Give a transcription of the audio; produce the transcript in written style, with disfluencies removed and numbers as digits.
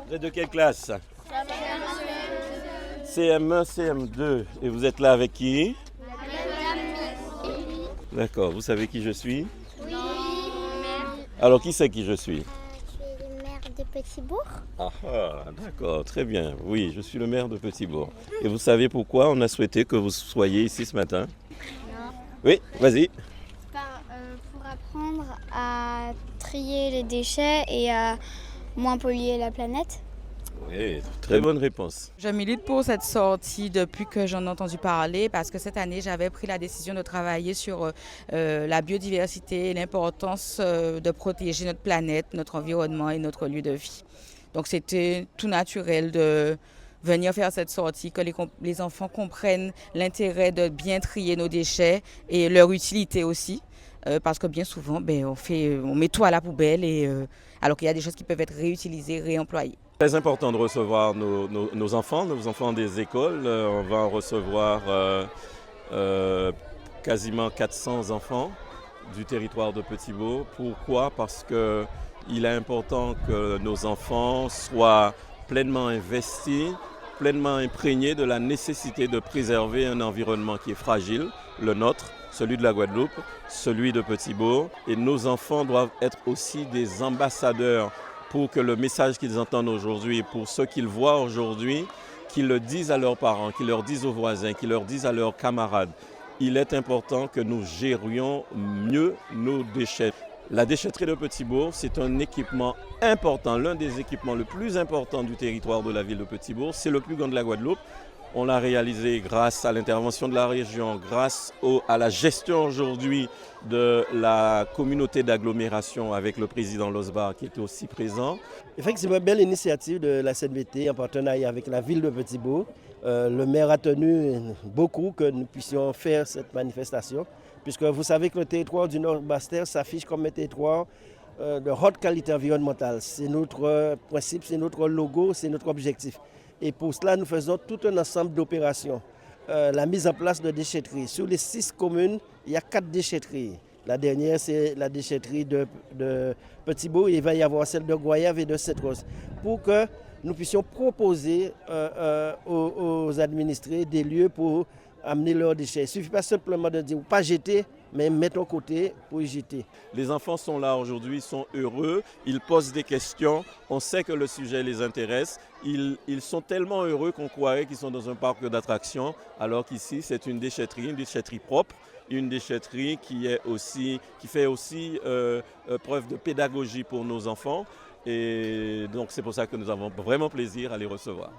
Vous êtes de quelle classe? CM1, CM2. Et vous êtes là avec qui? D'accord, vous savez qui je suis? Alors, qui c'est qui je suis? Je suis le maire de Petit-Bourg. D'accord, très bien. Oui, je suis le maire de Petit-Bourg. Et vous savez pourquoi on a souhaité que vous soyez ici ce matin? Oui, vas-y. Pour apprendre à trier les déchets et à moins polluer la planète. Oui, très bonne réponse. Je milite pour cette sortie depuis que j'en ai entendu parler parce que cette année, j'avais pris la décision de travailler sur la biodiversité et l'importance de protéger notre planète, notre environnement et notre lieu de vie. Donc c'était tout naturel de venir faire cette sortie, que les enfants comprennent l'intérêt de bien trier nos déchets et leur utilité aussi. Parce que bien souvent, on met tout à la poubelle alors qu'il y a des choses qui peuvent être réutilisées, réemployées. Très important de recevoir nos enfants des écoles. On va en recevoir quasiment 400 enfants du territoire de Petit-Bourg. Pourquoi? Parce qu'il est important que nos enfants soient pleinement investis, pleinement imprégnés de la nécessité de préserver un environnement qui est fragile, le nôtre, celui de la Guadeloupe, celui de Petit-Bourg. Et nos enfants doivent être aussi des ambassadeurs pour que le message qu'ils entendent aujourd'hui, pour ceux qu'ils voient aujourd'hui, qu'ils le disent à leurs parents, qu'ils leur disent aux voisins, qu'ils leur disent à leurs camarades. Il est important que nous gérions mieux nos déchets. La déchetterie de Petit-Bourg, c'est un équipement important, l'un des équipements le plus importants du territoire de la ville de Petit-Bourg. C'est le plus grand de la Guadeloupe. On l'a réalisé grâce à l'intervention de la région, grâce à la gestion aujourd'hui de la communauté d'agglomération avec le président Losbar qui était aussi présent. Effectivement, belle initiative de la CNVT en partenariat avec la ville de Petit-Bourg. Le maire a tenu beaucoup que nous puissions faire cette manifestation, puisque vous savez que le territoire du Nord-Bas-Terre s'affiche comme un territoire de haute qualité environnementale. C'est notre principe, c'est notre logo, c'est notre objectif. Et pour cela, nous faisons tout un ensemble d'opérations. La mise en place de déchetteries. Sur les 6 communes, il y a 4 déchetteries. La dernière, c'est la déchetterie de Petit-Bourg. Il va y avoir celle de Goyave et de Sainte-Rose. Pour que nous puissions proposer aux administrés des lieux pour amener leurs déchets. Il ne suffit pas simplement de dire pas jeter, mais mettre au côté pour y jeter. Les enfants sont là aujourd'hui, sont heureux, ils posent des questions, on sait que le sujet les intéresse. Ils sont tellement heureux qu'on croirait qu'ils sont dans un parc d'attractions, alors qu'ici c'est une déchetterie propre, une déchetterie qui fait aussi preuve de pédagogie pour nos enfants. Et donc c'est pour ça que nous avons vraiment plaisir à les recevoir.